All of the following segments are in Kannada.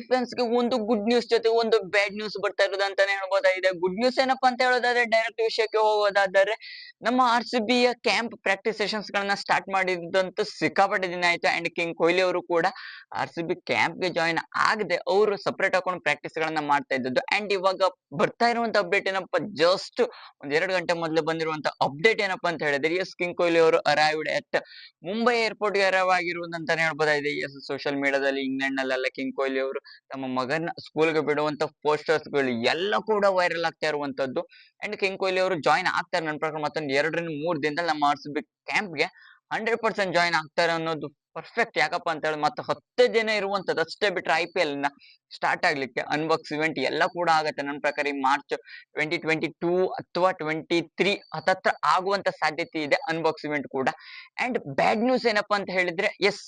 ಫ್ಯಾನ್ಸ್ ಗೆ ಒಂದು ಗುಡ್ ನ್ಯೂಸ್ ಜೊತೆ ಒಂದು ಬ್ಯಾಡ್ ನ್ಯೂಸ್ ಬರ್ತಾ ಇರೋದು ಅಂತಾನೆ ಹೇಳ್ಬೋದಾಗಿದೆ. ಗುಡ್ ನ್ಯೂಸ್ ಏನಪ್ಪಾ ಅಂತ ಹೇಳೋದಾದ್ರೆ ಡೈರೆಕ್ಟ್ ವಿಷಯಕ್ಕೆ ಹೋಗೋದಾದ್ರೆ ನಮ್ಮ RCB ಯ ಕ್ಯಾಂಪ್ ಪ್ರಾಕ್ಟೀಸ್ ಸೆಷನ್ಸ್ ಗಳನ್ನ ಸ್ಟಾರ್ಟ್ ಮಾಡಿದಂತೂ ಸಿಕ್ಕಾಪಟ್ಟೆ ದಿನ ಆಯ್ತು. ಅಂಡ್ ಕಿಂಗ್ ಕೊಹ್ಲಿ ಅವರು ಕೂಡ RCB ಕ್ಯಾಂಪ್ ಗೆ ಜಾಯಿನ್ ಆಗದೆ ಅವರು ಸಪರೇಟ್ ಹಾಕೊಂಡು ಪ್ರಾಕ್ಟೀಸ್ ಗಳನ್ನ ಮಾಡ್ತಾ ಇದ್ದದ್ದು. ಅಂಡ್ ಇವಾಗ ಬರ್ತಾ ಇರುವಂತ ಅಪ್ಡೇಟ್ ಏನಪ್ಪಾ, ಜಸ್ಟ್ ಒಂದ್ 2 ಗಂಟೆ ಮೊದಲು ಬಂದಿರುವಂತ ಅಪ್ಡೇಟ್ ಏನಪ್ಪಾ ಅಂತ ಹೇಳಿದ್ರೆ, ಎಸ್ ಕಿಂಗ್ ಕೊಹ್ಲಿ ಅವರು ಅರೈವ್ಡ್ ಅಟ್ ಮುಂಬೈ ಏರ್ಪೋರ್ಟ್ ಗೆ ಅರೈವ್ ಆಗಿರುವುದಂತಾನೆ ಹೇಳ್ಬೋದಾಗಿದೆ. ಎಸ್ ಸೋಷಿಯಲ್ ಮೀಡಿಯಾದಲ್ಲಿ ಇಂಗ್ಲೆಂಡ್ ನಲ್ಲೆಲ್ಲ ಕಿಂಗ್ ಕೊಹ್ಲಿ ಅವರು ತಮ್ಮ ಮಗನ ಸ್ಕೂಲ್ಗೆ ಬಿಡುವಂತ ಪೋಸ್ಟರ್ಸ್ ಗಳು ಎಲ್ಲ ಕೂಡ ವೈರಲ್ ಆಗ್ತಾ ಇರುವಂತದ್ದು. ಅಂಡ್ ಕಿಂಗ್ ಕೊಹ್ಲಿ ಅವರು ಜಾಯಿನ್ ಆಗ್ತಾರೆ ನನ್ನ ಪ್ರಕಾರ ಮತ್ತೊಂದು 2 ರಿಂದ 3 ದಿನದಲ್ಲಿ ನಮ್ಮ RCB ಕ್ಯಾಂಪ್ ಗೆ 100% ಜಾಯಿನ್ ಆಗ್ತಾರೆ ಅನ್ನೋದು ಪರ್ಫೆಕ್ಟ್. ಯಾಕಪ್ಪ ಅಂತ ಹೇಳಿ ಮತ್ತೆ 10 ದಿನ ಇರುವಂತದ್ದು ಅಷ್ಟೇ ಬಿಟ್ರೆ IPL ನ ಸ್ಟಾರ್ಟ್ ಆಗ್ಲಿಕ್ಕೆ ಅನ್ಬಾಕ್ಸ್ ಇವೆಂಟ್ ಎಲ್ಲ ಕೂಡ ಆಗತ್ತೆ ನನ್ನ ಪ್ರಕಾರ ಈ ಮಾರ್ಚ್ 2022 ಅಥವಾ 23 ಹತ್ತತ್ರ ಆಗುವಂತ ಸಾಧ್ಯತೆ ಇದೆ ಅನ್ಬಾಕ್ಸ್ ಇವೆಂಟ್ ಕೂಡ. ಅಂಡ್ ಬ್ಯಾಡ್ ನ್ಯೂಸ್ ಏನಪ್ಪಾ ಅಂತ ಹೇಳಿದ್ರೆ, ಎಸ್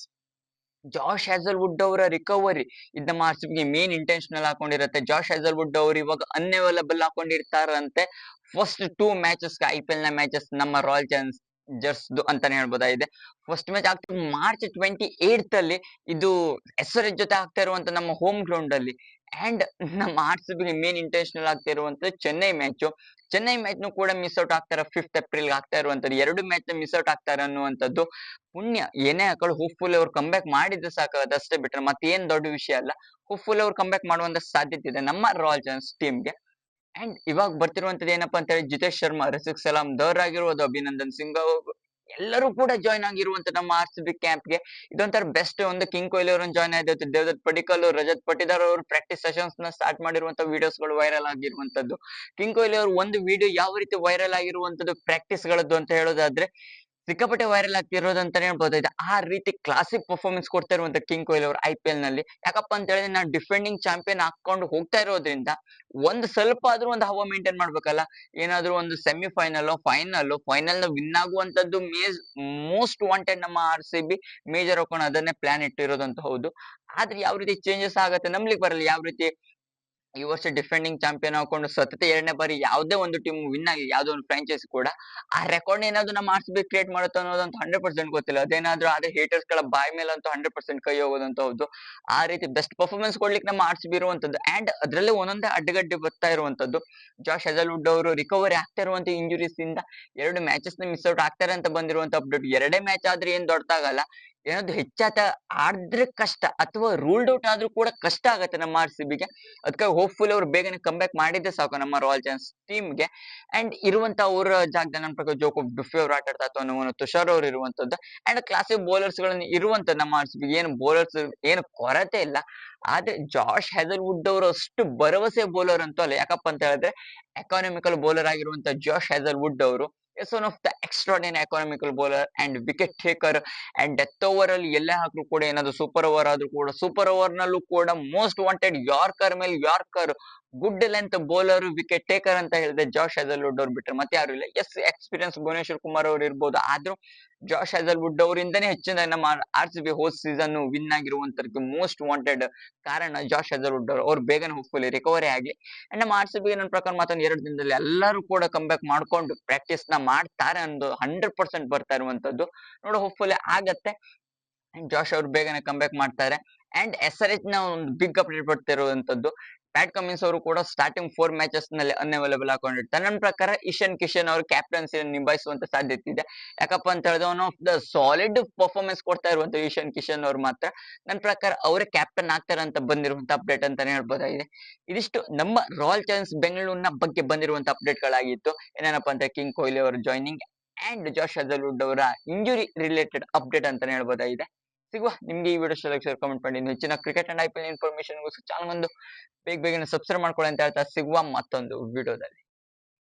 ಜಾಶ್ ಹ್ಯಾಸಲ್ವುಡ್ ಅವರ ರಿಕವರಿ ಇದು ನಮ್ಮ RCB ಗೆ ಮೇನ್ ಇಂಟೆನ್ಷನಲ್ ಹಾಕೊಂಡಿರುತ್ತೆ. ಜಾಶ್ ಹ್ಯಾಸಲ್ವುಡ್ ಅವರು ಇವಾಗ ಅನ್ಅವೈಲಬಲ್ ಹಾಕೊಂಡಿರ್ತಾರಂತೆ ಫಸ್ಟ್ 2 ಮ್ಯಾಚಸ್ IPL ನ ಮ್ಯಾಚಸ್ ನಮ್ಮ ರಾಯಲ್ ಚಾಲೆಂಜರ್ಸ್ ಅಂತಾನೆ ಹೇಳ್ಬೋದಾಗಿದೆ. ಫಸ್ಟ್ ಮ್ಯಾಚ್ ಆಗ್ತದೆ ಮಾರ್ಚ್ 28 ಅಲ್ಲಿ, ಇದು SRH ಜೊತೆ ಆಗ್ತಾ ಇರುವಂತ ನಮ್ಮ ಹೋಮ್ ಗ್ರೌಂಡ್ ಅಲ್ಲಿ. ಅಂಡ್ ನಮ್ಮ RCB ಗೆ ಮೇನ್ ಇಂಟೆನ್ಷನಲ್ ಆಗ್ತಾ ಇರುವಂತದ್ದು ಚೆನ್ನೈ ಮ್ಯಾಚ್ ನು ಕೂಡ ಮಿಸ್ ಔಟ್ ಆಗ್ತಾರೆ 5th ಏಪ್ರಿಲ್ ಆಗ್ತಾ ಇರುವಂತದ್ದು. 2 ಮ್ಯಾಚ್ ಮಿಸ್ ಔಟ್ ಆಗ್ತಾರೆ ಅನ್ನುವಂಥದ್ದು ಪುಣ್ಯ. ಏನೇ ಹಾಕೊಳ್ಳಿ ಹೋಪ್ಫುಲ್ ಅವ್ರು ಕಮ್ ಬ್ಯಾಕ್ ಮಾಡಿದ್ರೆ ಸಾಕಾಗತ್ತೆ ಅಷ್ಟೇ ಬಿಟ್ರೆ ಮತ್ತೇನ್ ದೊಡ್ಡ ವಿಷಯ ಅಲ್ಲ. ಹೋಪ್ಫುಲ್ ಅವ್ರು ಕಮ್ ಬ್ಯಾಕ್ ಮಾಡುವಂತ ಸಾಧ್ಯತೆ ಇದೆ ನಮ್ಮ ರಾಯಲ್ ಚಾಲೆಂಜರ್ಸ್ ಟೀಮ್ ಗೆ. ಅಂಡ್ ಇವಾಗ ಬರ್ತಿರುವಂತದ್ದು ಏನಪ್ಪಾ ಅಂತ ಹೇಳಿ, ಜಿತೇಶ್ ಶರ್ಮಾ, ರಸಿಕ್ ಸಲಾಂ ದರ್ ಆಗಿರುವುದು, ಅಭಿನಂದನ್ ಸಿಂಗ್ ಎಲ್ಲರೂ ಕೂಡ ಜಾಯ್ನ್ ಆಗಿರುವಂತ ನಮ್ಮ RCB ಕ್ಯಾಂಪ್ ಗೆ. ಇದೊಂಥರ ಬೆಸ್ಟ್. ಒಂದು ಕಿಂಗ್ ಕೊಹ್ಲಿ ಅವರನ್ನು ಜಾಯ್ನ್ ಆಯ್ತು, ದೇವದತ್ ಪಡಿಕ್ಕಲ್, ರಜತ್ ಪಟಿದಾರ್ ಅವರು ಪ್ರಾಕ್ಟೀಸ್ ಸೆಷನ್ಸ್ ನ ಸ್ಟಾರ್ಟ್ ಮಾಡಿರುವಂತ ವಿಡಿಯೋಸ್ ಗಳು ವೈರಲ್ ಆಗಿರುವಂತದ್ದು. ಕಿಂಗ್ ಕೊಹ್ಲಿ ಅವರು ಒಂದು ವಿಡಿಯೋ ಯಾವ ರೀತಿ ವೈರಲ್ ಆಗಿರುವಂತದ್ದು ಪ್ರಾಕ್ಟೀಸ್ ಗಳದ್ದು ಅಂತ ಹೇಳೋದಾದ್ರೆ ಸಿಕ್ಕಾಪಟ್ಟೆ ವೈರಲ್ ಆಗ್ತಿರೋದು ಅಂತಾನೆ ಹೇಳ್ಬೋದಾಗಿದೆ. ಆ ರೀತಿ ಕ್ಲಾಸಿಕ್ ಪರ್ಫಾರ್ಮೆನ್ಸ್ ಕೊಡ್ತಾ ಇರುವಂತ ಕಿಂಗ್ ಕೊಹ್ಲಿ ಅವರು IPL ನಲ್ಲಿ. ಯಾಕಪ್ಪ ಅಂತ ಹೇಳಿದ್ರೆ ನಾವು ಡಿಫೆಂಡಿಂಗ್ ಚಾಂಪಿಯನ್ ಹಾಕೊಂಡು ಹೋಗ್ತಾ ಇರೋದ್ರಿಂದ ಒಂದು ಸ್ವಲ್ಪ ಆದ್ರೂ ಒಂದು ಹವಾ ಮೇಂಟೈನ್ ಮಾಡ್ಬೇಕಲ್ಲ. ಏನಾದ್ರೂ ಒಂದು ಸೆಮಿಫೈನಲ್ ಫೈನಲ್ ನ ವಿನ್ ಆಗುವಂತದ್ದು ಮೋಸ್ಟ್ ವಾಂಟೆಡ್ ನಮ್ಮ RCB. ಮೇಜರ್ ಹಾಕೊಂಡು ಅದನ್ನೇ ಪ್ಲಾನ್ ಇಟ್ಟಿರೋದಂತ ಹೌದು. ಆದ್ರೆ ಯಾವ ರೀತಿ ಚೇಂಜಸ್ ಆಗತ್ತೆ ನಮ್ಲಿಕ್ಕೆ ಬರಲ್ಲ. ಯಾವ ರೀತಿ ಈ ವರ್ಷ ಡಿಫೆಂಡಿಂಗ್ ಚಾಂಪಿಯನ್ ಹಾಕೊಂಡು ಸತತ 2ನೇ ಬಾರಿ ಯಾವುದೇ ಒಂದು ಟೀಮ್ ವಿನ್ ಆಗಿ ಯಾವುದೋ ಒಂದು ಫ್ರಾಂಚೈಸಿ ಕೂಡ ಆ ರೆಕಾರ್ಡ್ ಏನಾದ್ರು ನಮ್ಮ RCB ಕ್ರಿಯೇಟ್ ಮಾಡುತ್ತೋ ಅನ್ನೋದಂತ 100% ಗೊತ್ತಿಲ್ಲ. ಅದೇನಾದ್ರೂ ಅದೇ ಹೇಟರ್ಸ್ ಗಳ ಬಾಯ್ ಮೇಲೆ ಅಂತೂ 100% ಕೈ ಹೋಗೋದಂತ ಹೌದು. ಆ ರೀತಿ ಬೆಸ್ಟ್ ಪರ್ಫಾರ್ಮೆನ್ಸ್ ಕೊಡ್ಲಿಕ್ಕೆ ನಮ್ಮ RCB ಇರುವಂತದ್ದು. ಅಂಡ್ ಅದ್ರಲ್ಲಿ ಒಂದೊಂದೇ ಅಡ್ಡಗಡ್ಡೆ ಬರ್ತಾ ಇರುವಂತದ್ದು. ಜಾಶ್ ಹ್ಯಾಸಲ್ವುಡ್ ಅವರು ರಿಕವರಿ ಆಗ್ತಾ ಇರುವಂತ ಇಂಜುರೀಸ್ ಇಂದ 2 ಮ್ಯಾಚಸ್ ನ ಮಿಸ್ ಔಟ್ ಆಗ್ತಾರೆ ಅಂತ ಬಂದಿರುವಂತ ಅಪ್ಡೇಟ್. 2 ಮ್ಯಾಚ್ ಆದ್ರೆ ಏನ್ ದೊಡ್ಡದಾಗಲ್ಲ. ಏನಾದ್ರು ಹೆಚ್ಚಾತ ಆದ್ರೆ ಕಷ್ಟ ಅಥವಾ ರೂಲ್ಡ್ ಔಟ್ ಆದ್ರೂ ಕೂಡ ಕಷ್ಟ ಆಗತ್ತೆ ನಮ್ಮ RCB ಗೆ. ಅದಕ್ಕೆ ಹೋಪ್ಫುಲ್ ಅವ್ರು ಬೇಗನೆ ಕಮ್ ಬ್ಯಾಕ್ ಮಾಡಿದ್ರೆ ಸಾಕು ನಮ್ಮ ರಾಯಲ್ ಚಾಲೆಂಜರ್ಸ್ ಟೀಮ್ ಗೆ. ಅಂಡ್ ಇರುವಂತ ಅವರ ಜಾಗದಲ್ಲಿ ನನ್ನ ಪ್ರಕಾರ ಜೋಕೋಬ್ ಡುಫೆ ಅವರು ಆಟ ಆಡ್ತಾ ಅಥವಾ ತುಷಾರ್ ಅವರು ಇರುವಂತದ್ದು. ಅಂಡ್ ಕ್ಲಾಸಿಕ್ ಬೌಲರ್ಸ್ ಗಳನ್ನ ಇರುವಂತ ನಮ್ಮ RCB ಏನು ಬೌಲರ್ಸ್ ಏನು ಕೊರತೆ ಇಲ್ಲ. ಆದ್ರೆ ಜಾಶ್ ಹ್ಯಾಸಲ್ವುಡ್ ಅವರು ಅಷ್ಟು ಭರವಸೆ ಬೌಲರ್ ಅಂತೂ ಅಲ್ಲ. ಯಾಕಪ್ಪ ಅಂತ ಹೇಳಿದ್ರೆ ಎಕಾನಮಿಕಲ್ ಬೌಲರ್ ಆಗಿರುವಂತ ಜಾಶ್ ಹ್ಯಾಸಲ್ವುಡ್ ಅವರು is one of the extraordinary economical bowler and wicket taker. And death over ಅಲ್ಲಿ ಎಲ್ಲೇ ಹಾಕ್ರು ಕೂಡ, ಏನಾದ್ರು ಸೂಪರ್ ಓವರ್ ಆದ್ರೂ ಕೂಡ, ಸೂಪರ್ ಓವರ್ ನಲ್ಲೂ ಕೂಡ ಮೋಸ್ಟ್ ವಾಂಟೆಡ್ ಯಾರ್ಕರ್ ಮೇಲೆ yorker, good length bowler, wicket taker ಅಂತ ಹೇಳಿದ್ರೆ ಜಾಶ್ ಹ್ಯಾಸಲ್ವುಡ್ ಅವ್ರು ಬಿಟ್ರೆ ಮತ್ತೆ ಯಾರು ಇಲ್ಲ. ಎಸ್ ಎಕ್ಸ್ಪೀರಿಯನ್ಸ್ ಭುವನೇಶ್ವರ್ ಕುಮಾರ್ ಅವರು ಇರ್ಬೋದು, ಆದ್ರೂ ಜಾಶ್ ಹ್ಯಾಸಲ್ವುಡ್ ಅವರಿಂದನೇ ಹೆಚ್ಚಿನ ನಮ್ಮ RCB ಹೋಸ್ಟ್ ಸೀಸನ್ ವಿನ್ ಆಗಿರುವಂತಕ್ಕೆ ಮೋಸ್ಟ್ ವಾಂಟೆಡ್ ಕಾರಣ ಜಾಶ್ ಹ್ಯಾಸಲ್ವುಡ್ ಅವ್ರು ಬೇಗನೆ ಹೋಪ್ಫುಲಿ ರಿಕವರಿ ಆಗ್ಲಿ. ಅಂಡ್ ನಮ್ಮ RCB ನನ್ನ ಪ್ರಕಾರ ಮತ್ತೊಂದು 2 ದಿನದಲ್ಲಿ ಎಲ್ಲರೂ ಕೂಡ ಕಮ್ ಬ್ಯಾಕ್ ಮಾಡ್ಕೊಂಡು ಪ್ರಾಕ್ಟೀಸ್ ನ ಮಾಡ್ತಾರೆ ಅನ್ನೋದು 100% ಬರ್ತಾ ಇರುವಂತದ್ದು. ನೋಡೋ ಹೋಪ್ಫುಲಿ ಆಗತ್ತೆ. ಜಾಶ್ ಅವ್ರು ಬೇಗನೆ ಕಮ್ ಬ್ಯಾಕ್ ಮಾಡ್ತಾರೆ. ಅಂಡ್ SRH ನ ಒಂದು ಬಿಗ್ ಅಪ್ಡೇಟ್ ಬರ್ತಿರುವಂತದ್ದು. ಪ್ಯಾಟ್ ಕಮಿನ್ಸ್ ಅವರು ಕೂಡ ಸ್ಟಾರ್ಟಿಂಗ್ 4 ಮ್ಯಾಚಸ್ ನಲ್ಲಿ ಅನ್ಅವೈಲಬಲ್ ಹಾಕೊಂಡಿರ್ತಾರೆ. ನನ್ನ ಪ್ರಕಾರ ಇಶಾನ್ ಕಿಶನ್ ಅವರು ಕ್ಯಾಪ್ಟನ್ಸಿ ನಿಭಾಯಿಸುವಂತ ಸಾಧ್ಯತೆ ಇದೆ. ಯಾಕಪ್ಪ ಅಂತ ಹೇಳಿದ್ರೆ one of the solid performance ಕೊಡ್ತಾ ಇರುವಂತ ಇಶಾನ್ ಕಿಶನ್ ಅವ್ರು ಮಾತ್ರ ನನ್ನ ಪ್ರಕಾರ ಅವರೇ ಕ್ಯಾಪ್ಟನ್ ಆಗ್ತಾರೆ ಅಂತ ಬಂದಿರುವಂತ ಅಪ್ಡೇಟ್ ಅಂತಾನೆ ಹೇಳ್ಬೋದಾಗಿದೆ. ಇದಿಷ್ಟು ನಮ್ಮ ರಾಯಲ್ ಚಾಲೆಂಜರ್ಸ್ ಬೆಂಗಳೂರಿನ ಬಗ್ಗೆ ಬಂದಿರುವಂತ ಅಪ್ಡೇಟ್ ಗಳಾಗಿತ್ತು. ಏನೇನಪ್ಪ ಅಂತ ಕಿಂಗ್ ಕೊಹ್ಲಿ ಅವರ ಜಾಯ್ನಿಂಗ್ ಅಂಡ್ ಜಾಶ್ ಹ್ಯಾಸಲ್ವುಡ್ ಅವರ ಇಂಜುರಿ ರಿಲೇಟೆಡ್ ಅಪ್ಡೇಟ್ ಅಂತಾನೆ ಹೇಳ್ಬೋದಾಗಿದೆ. ಸಿಗುವ ನಿಮ್ಗೆ ಈ ವಿಡಿಯೋ ಇಷ್ಟ ಕಮೆಂಟ್ ಮಾಡಿ. ಹೆಚ್ಚಿನ cricket and IPL information channel ಒಂದು ಬೇಗನೆ ಸಬ್ಸ್ಕ್ರೈಬ್ ಮಾಡ್ಕೊಳ್ಳಿ ಅಂತ ಹೇಳ್ತಾ ಸಿಗುವ ಮತ್ತೊಂದು ವಿಡಿಯೋದಲ್ಲಿ.